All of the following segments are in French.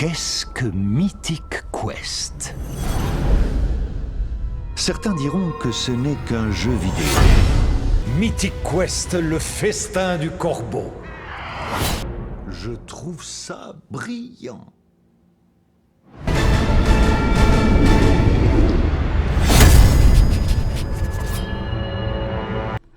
Qu'est-ce que Mythic Quest? Certains diront que ce n'est qu'un jeu vidéo. Mythic Quest, le festin du corbeau. Je trouve ça brillant.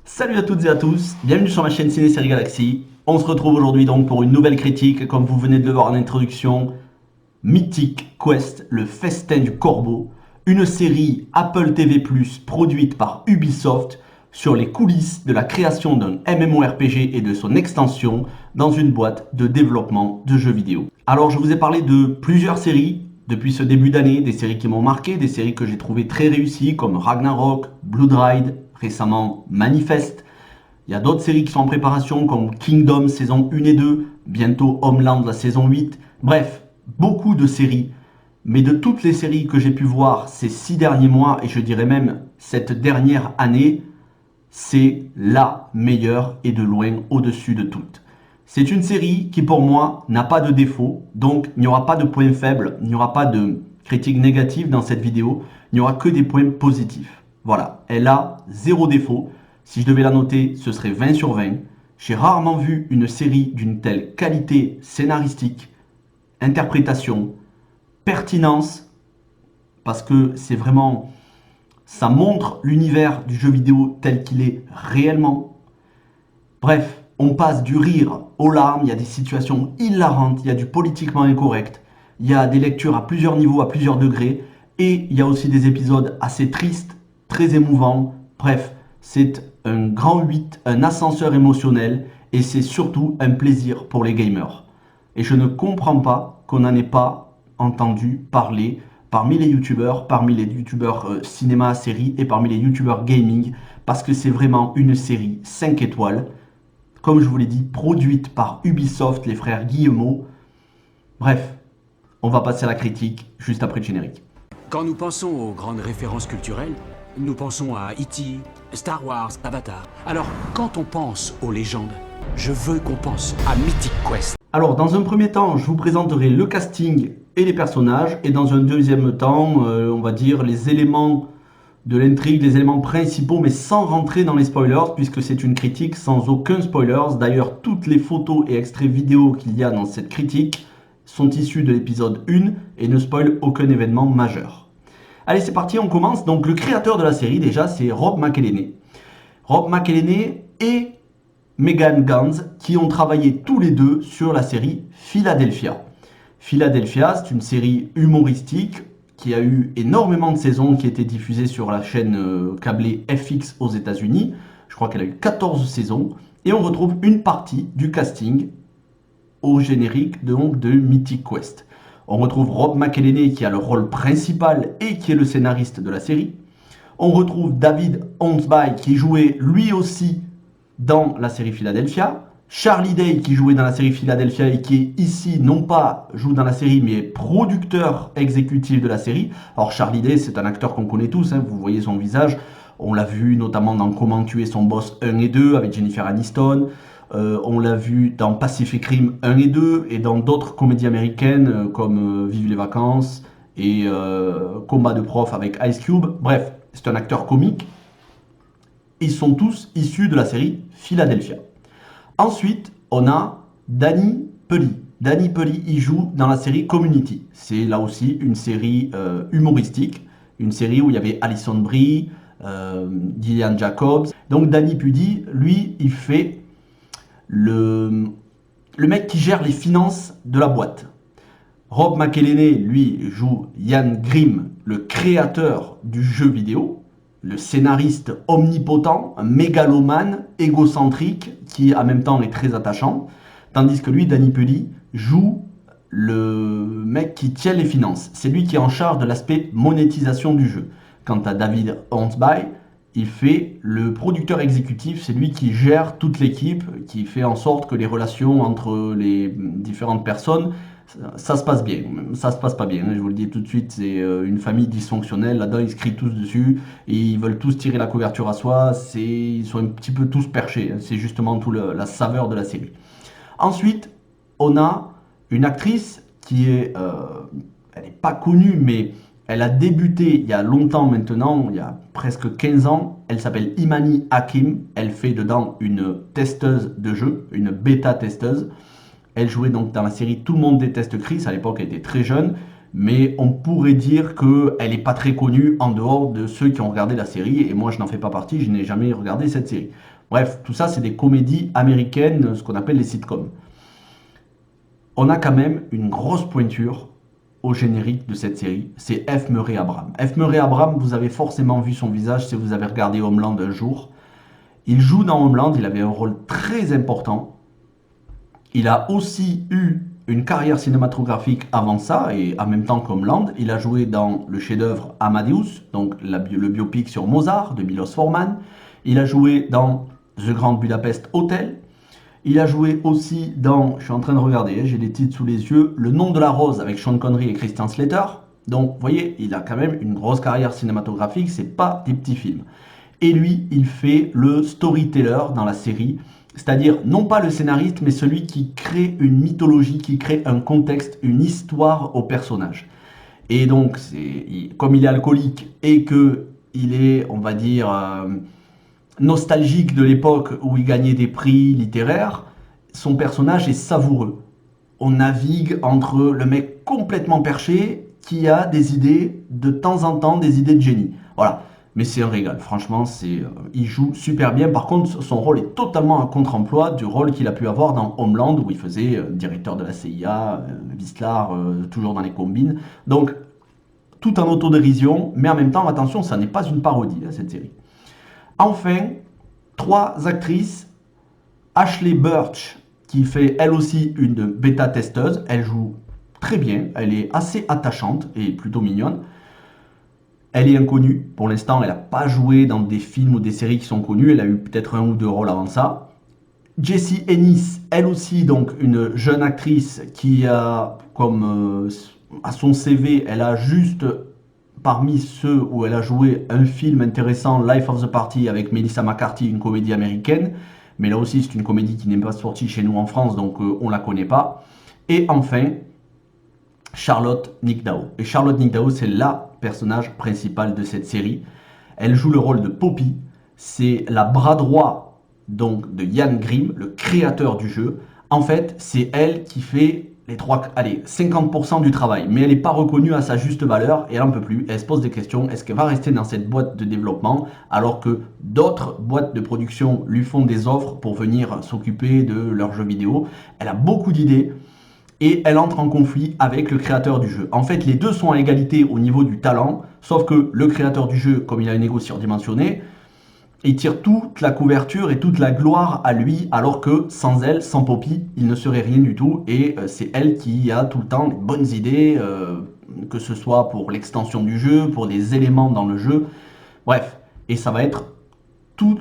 Salut à toutes et à tous, bienvenue sur ma chaîne Ciné Série Galaxy. On se retrouve aujourd'hui donc pour une nouvelle critique, comme vous venez de le voir en introduction. Mythic Quest, le festin du corbeau, une série Apple TV+, produite par Ubisoft sur les coulisses de la création d'un MMORPG et de son extension dans une boîte de développement de jeux vidéo. Alors je vous ai parlé de plusieurs séries depuis ce début d'année, des séries qui m'ont marqué, des séries que j'ai trouvées très réussies comme Ragnarok, Blood Ride, récemment Manifest. Il y a d'autres séries qui sont en préparation comme Kingdom saison 1 et 2, bientôt Homeland la saison 8. Bref, beaucoup de séries. Mais de toutes les séries que j'ai pu voir ces 6 derniers mois, et je dirais même cette dernière année, c'est la meilleure et de loin au-dessus de toutes. C'est une série qui pour moi n'a pas de défaut, donc il n'y aura pas de points faibles, il n'y aura pas de critiques négatives dans cette vidéo, il n'y aura que des points positifs. Voilà, elle a 0 défaut. Si je devais la noter, ce serait 20 sur 20. J'ai rarement vu une série d'une telle qualité scénaristique, interprétation, pertinence, parce que c'est vraiment... ça montre l'univers du jeu vidéo tel qu'il est réellement. Bref, on passe du rire aux larmes, il y a des situations hilarantes, il y a du politiquement incorrect, il y a des lectures à plusieurs niveaux, à plusieurs degrés, et il y a aussi des épisodes assez tristes, très émouvants. Bref, c'est un grand 8, un ascenseur émotionnel, et c'est surtout un plaisir pour les gamers. Et je ne comprends pas qu'on n'en ait pas entendu parler parmi les youtubeurs, cinéma, série et parmi les youtubeurs gaming, parce que c'est vraiment une série 5 étoiles, comme je vous l'ai dit, produite par Ubisoft, les frères Guillemot. Bref, on va passer à la critique juste après le générique. Quand nous pensons aux grandes références culturelles, nous pensons à E.T., Star Wars, Avatar. Alors, quand on pense aux légendes, je veux qu'on pense à Mythic Quest. Alors, dans un premier temps, je vous présenterai le casting et les personnages, et dans un deuxième temps, on va dire les éléments de l'intrigue, les éléments principaux, mais sans rentrer dans les spoilers, puisque c'est une critique sans aucun spoilers. D'ailleurs, toutes les photos et extraits vidéo qu'il y a dans cette critique sont issus de l'épisode 1 et ne spoilent aucun événement majeur. Allez, c'est parti, on commence. Donc, le créateur de la série, déjà, c'est Rob McElhenney. Rob McElhenney et Megan Ganz, qui ont travaillé tous les deux sur la série Philadelphia. Philadelphia, c'est une série humoristique qui a eu énormément de saisons, qui étaient diffusées sur la chaîne câblée FX aux États-Unis. Je crois qu'elle a eu 14 saisons. Et on retrouve une partie du casting au générique donc, de Mythic Quest. On retrouve Rob McElhenney qui a le rôle principal et qui est le scénariste de la série. On retrouve David Hornsby qui jouait lui aussi dans la série Philadelphia. Charlie Day qui jouait dans la série Philadelphia et qui est ici, non pas joue dans la série, mais producteur exécutif de la série. Alors Charlie Day, c'est un acteur qu'on connaît tous, hein, vous voyez son visage. On l'a vu notamment dans Comment tuer son boss 1 et 2 avec Jennifer Aniston. On l'a vu dans Pacific Rim 1 et 2 et dans d'autres comédies américaines comme Vive les vacances et Combat de prof avec Ice Cube. Bref, c'est un acteur comique. Ils sont tous issus de la série Philadelphia. Ensuite, on a Danny Pudi. Danny Pudi, il joue dans la série Community. C'est là aussi une série humoristique, une série où il y avait Alison Brie, Gillian Jacobs. Donc Danny Pudi, lui, il fait le mec qui gère les finances de la boîte. Rob McElhenney, lui, joue Ian Grimm, le créateur du jeu vidéo, le scénariste omnipotent, un mégalomane, égocentrique, qui en même temps est très attachant, tandis que lui, Danny Pudi, joue le mec qui tient les finances. C'est lui qui est en charge de l'aspect monétisation du jeu. Quant à David Hornsby, il fait le producteur exécutif, c'est lui qui gère toute l'équipe, qui fait en sorte que les relations entre les différentes personnes, ça se passe bien. Ça se passe pas bien, je vous le dis tout de suite, c'est une famille dysfonctionnelle, là-dedans ils se crient tous dessus, et ils veulent tous tirer la couverture à soi, ils sont un petit peu tous perchés, c'est justement tout la saveur de la série. Ensuite, on a une actrice elle n'est pas connue, mais elle a débuté il y a longtemps maintenant, il y a presque 15 ans. Elle s'appelle Imani Hakim. Elle fait dedans une testeuse de jeu, une bêta-testeuse. Elle jouait donc dans la série Tout le monde déteste Chris. À l'époque, elle était très jeune. Mais on pourrait dire qu'elle n'est pas très connue en dehors de ceux qui ont regardé la série. Et moi, je n'en fais pas partie, je n'ai jamais regardé cette série. Bref, tout ça, c'est des comédies américaines, ce qu'on appelle les sitcoms. On a quand même une grosse pointure au générique de cette série, c'est F. Murray Abraham. F. Murray Abraham, vous avez forcément vu son visage si vous avez regardé Homeland un jour. Il joue dans Homeland, il avait un rôle très important. Il a aussi eu une carrière cinématographique avant ça, et en même temps qu'Homeland, il a joué dans le chef-d'œuvre Amadeus, donc le biopic sur Mozart de Milos Forman. Il a joué dans The Grand Budapest Hotel. Il a joué aussi dans, je suis en train de regarder, j'ai les titres sous les yeux, Le Nom de la Rose avec Sean Connery et Christian Slater. Donc, vous voyez, il a quand même une grosse carrière cinématographique, c'est pas des petits films. Et lui, il fait le storyteller dans la série, c'est-à-dire non pas le scénariste, mais celui qui crée une mythologie, qui crée un contexte, une histoire au personnage. Et donc, comme il est alcoolique et qu'il est, on va dire, nostalgique de l'époque où il gagnait des prix littéraires, son personnage est savoureux. On navigue entre le mec complètement perché qui a des idées, de temps en temps, des idées de génie. Voilà. Mais c'est un régal, franchement, il joue super bien. Par contre, son rôle est totalement un contre-emploi du rôle qu'il a pu avoir dans Homeland, où il faisait directeur de la CIA, Wislar, toujours dans les combines. Donc, tout en autodérision, mais en même temps, attention, ça n'est pas une parodie, cette série. Enfin, 3 actrices. Ashley Burch, qui fait elle aussi une bêta-testeuse. Elle joue très bien, elle est assez attachante et plutôt mignonne. Elle est inconnue, pour l'instant elle n'a pas joué dans des films ou des séries qui sont connues, elle a eu peut-être 1 ou 2 rôles avant ça. Jessie Ennis, elle aussi donc une jeune actrice qui a comme à son CV, elle a juste parmi ceux où elle a joué un film intéressant, Life of the Party avec Melissa McCarthy, une comédie américaine, mais là aussi c'est une comédie qui n'est pas sortie chez nous en France, donc on la connaît pas. Et enfin, Charlotte Nickdao. Et Charlotte Nickdao, c'est la personnage principal de cette série. Elle joue le rôle de Poppy. C'est la bras droit donc de Ian Grimm, le créateur du jeu. En fait, c'est elle qui fait les 50% du travail, mais elle n'est pas reconnue à sa juste valeur et elle n'en peut plus. Elle se pose des questions. Est-ce qu'elle va rester dans cette boîte de développement alors que d'autres boîtes de production lui font des offres pour venir s'occuper de leurs jeux vidéo? Elle a beaucoup d'idées. Et elle entre en conflit avec le créateur du jeu. En fait, les deux sont à égalité au niveau du talent, sauf que le créateur du jeu, comme il a un ego surdimensionné, il tire toute la couverture et toute la gloire à lui, alors que sans elle, sans Poppy, il ne serait rien du tout. Et c'est elle qui a tout le temps les bonnes idées, que ce soit pour l'extension du jeu, pour des éléments dans le jeu. Bref, et ça va être tout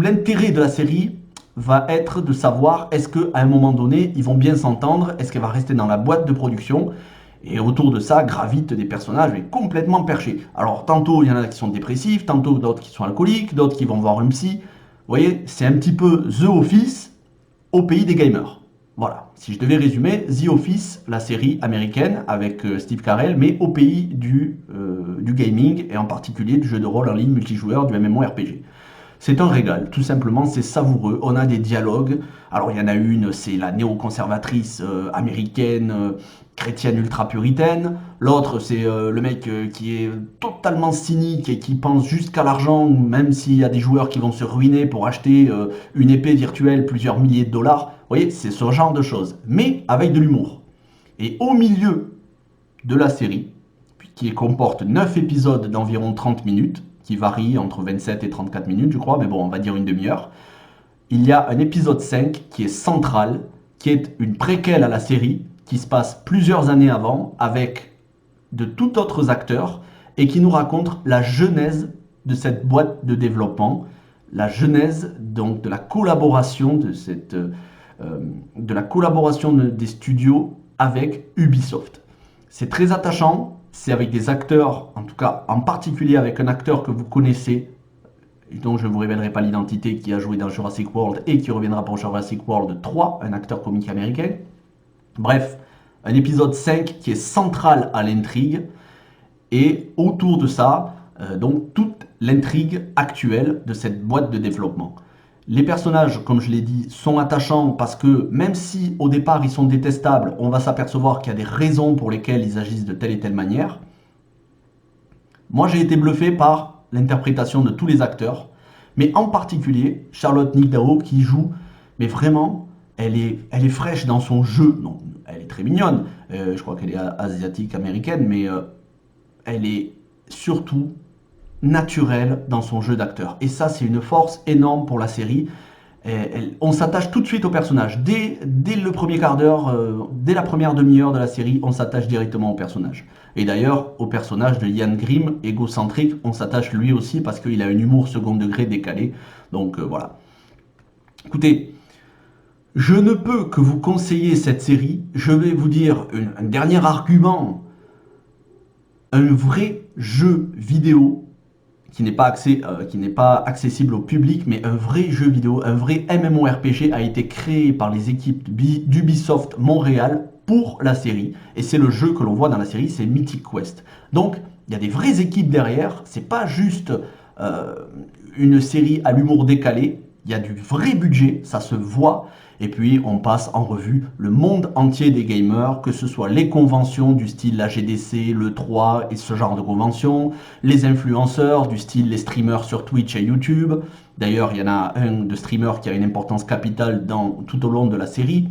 l'intérêt de la série va être de savoir est-ce qu'à un moment donné, ils vont bien s'entendre, est-ce qu'elle va rester dans la boîte de production, et autour de ça gravitent des personnages complètement perchés. Alors tantôt il y en a qui sont dépressifs, tantôt d'autres qui sont alcooliques, d'autres qui vont voir un psy. Vous voyez, c'est un petit peu The Office au pays des gamers. Voilà, si je devais résumer, The Office, la série américaine avec Steve Carell, mais au pays du gaming, et en particulier du jeu de rôle en ligne multijoueur, du MMORPG. C'est un régal, tout simplement, c'est savoureux, on a des dialogues. Alors il y en a une, c'est la néoconservatrice américaine, chrétienne ultra-puritaine. L'autre, c'est le mec qui est totalement cynique et qui pense juste qu'à l'argent, même s'il y a des joueurs qui vont se ruiner pour acheter une épée virtuelle plusieurs milliers de dollars. Vous voyez, c'est ce genre de choses, mais avec de l'humour. Et au milieu de la série, qui comporte 9 épisodes d'environ 30 minutes, qui varie entre 27 et 34 minutes, je crois, mais bon, on va dire une demi-heure. Il y a un épisode 5 qui est central, qui est une préquelle à la série, qui se passe plusieurs années avant, avec de tout autres acteurs, et qui nous raconte la genèse de cette boîte de développement, la genèse donc de la collaboration des studios avec Ubisoft. C'est très attachant. C'est avec des acteurs, en tout cas en particulier avec un acteur que vous connaissez, dont je ne vous révélerai pas l'identité, qui a joué dans Jurassic World et qui reviendra pour Jurassic World 3, un acteur comique américain. Bref, Un épisode 5 qui est central à l'intrigue. Et autour de ça, donc toute l'intrigue actuelle de cette boîte de développement. Les personnages, comme je l'ai dit, sont attachants parce que même si au départ ils sont détestables, on va s'apercevoir qu'il y a des raisons pour lesquelles ils agissent de telle et telle manière. Moi j'ai été bluffé par l'interprétation de tous les acteurs, mais en particulier Charlotte Nigdao qui joue, mais vraiment, elle est fraîche dans son jeu. Non, elle est très mignonne, je crois qu'elle est asiatique, américaine, mais elle est surtout naturelle dans son jeu d'acteur. Et ça, c'est une force énorme pour la série. On s'attache tout de suite au personnage. Dès le premier quart d'heure, dès la première demi-heure de la série, on s'attache directement au personnage. Et d'ailleurs, au personnage de Ian Grimm, égocentrique, on s'attache lui aussi parce qu'il a un humour second degré décalé. Donc voilà. Écoutez, je ne peux que vous conseiller cette série. Je vais vous dire un dernier argument. Un vrai jeu vidéo qui n'est pas accessible au public, mais un vrai jeu vidéo, un vrai MMORPG a été créé par les équipes d'Ubisoft Montréal pour la série. Et c'est le jeu que l'on voit dans la série, c'est Mythic Quest. Donc, il y a des vraies équipes derrière. C'est pas juste une série à l'humour décalé. Il y a du vrai budget, ça se voit. Et puis, on passe en revue le monde entier des gamers, que ce soit les conventions du style la GDC, le 3 et ce genre de conventions, les influenceurs du style les streamers sur Twitch et YouTube. D'ailleurs, il y en a un de streamer qui a une importance capitale tout au long de la série.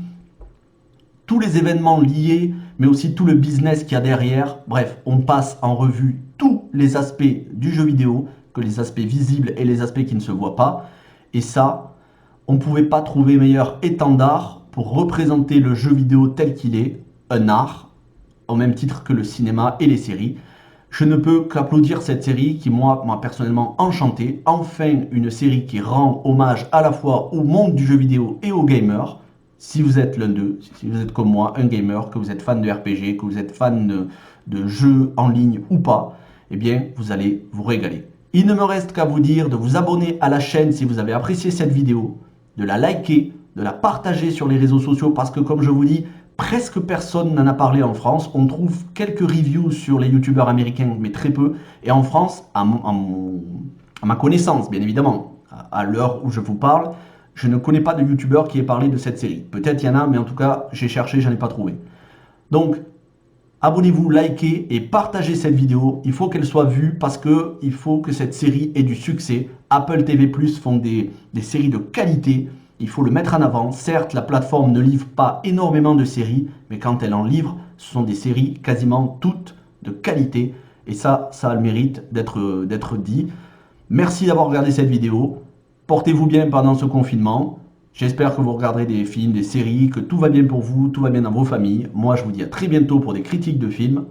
Tous les événements liés, mais aussi tout le business qu'il y a derrière. Bref, on passe en revue tous les aspects du jeu vidéo, que les aspects visibles et les aspects qui ne se voient pas. Et ça, on ne pouvait pas trouver meilleur étendard pour représenter le jeu vidéo tel qu'il est, un art, au même titre que le cinéma et les séries. Je ne peux qu'applaudir cette série qui, moi, m'a personnellement enchanté. Enfin, une série qui rend hommage à la fois au monde du jeu vidéo et aux gamers. Si vous êtes l'un d'eux, si vous êtes comme moi, un gamer, que vous êtes fan de RPG, que vous êtes fan de jeux en ligne ou pas, eh bien, vous allez vous régaler. Il ne me reste qu'à vous dire de vous abonner à la chaîne si vous avez apprécié cette vidéo, de la liker, de la partager sur les réseaux sociaux parce que comme je vous dis, presque personne n'en a parlé en France. On trouve quelques reviews sur les youtubeurs américains, mais très peu. Et en France, à ma connaissance, bien évidemment, à l'heure où je vous parle, je ne connais pas de youtubeur qui ait parlé de cette série. Peut-être il y en a, mais en tout cas, j'ai cherché, je n'en ai pas trouvé. Donc, abonnez-vous, likez et partagez cette vidéo. Il faut qu'elle soit vue parce qu'il faut que cette série ait du succès. Apple TV+ font des séries de qualité. Il faut le mettre en avant. Certes, la plateforme ne livre pas énormément de séries, mais quand elle en livre, ce sont des séries quasiment toutes de qualité. Et ça a le mérite d'être dit. Merci d'avoir regardé cette vidéo. Portez-vous bien pendant ce confinement. J'espère que vous regarderez des films, des séries, que tout va bien pour vous, tout va bien dans vos familles. Moi, je vous dis à très bientôt pour des critiques de films.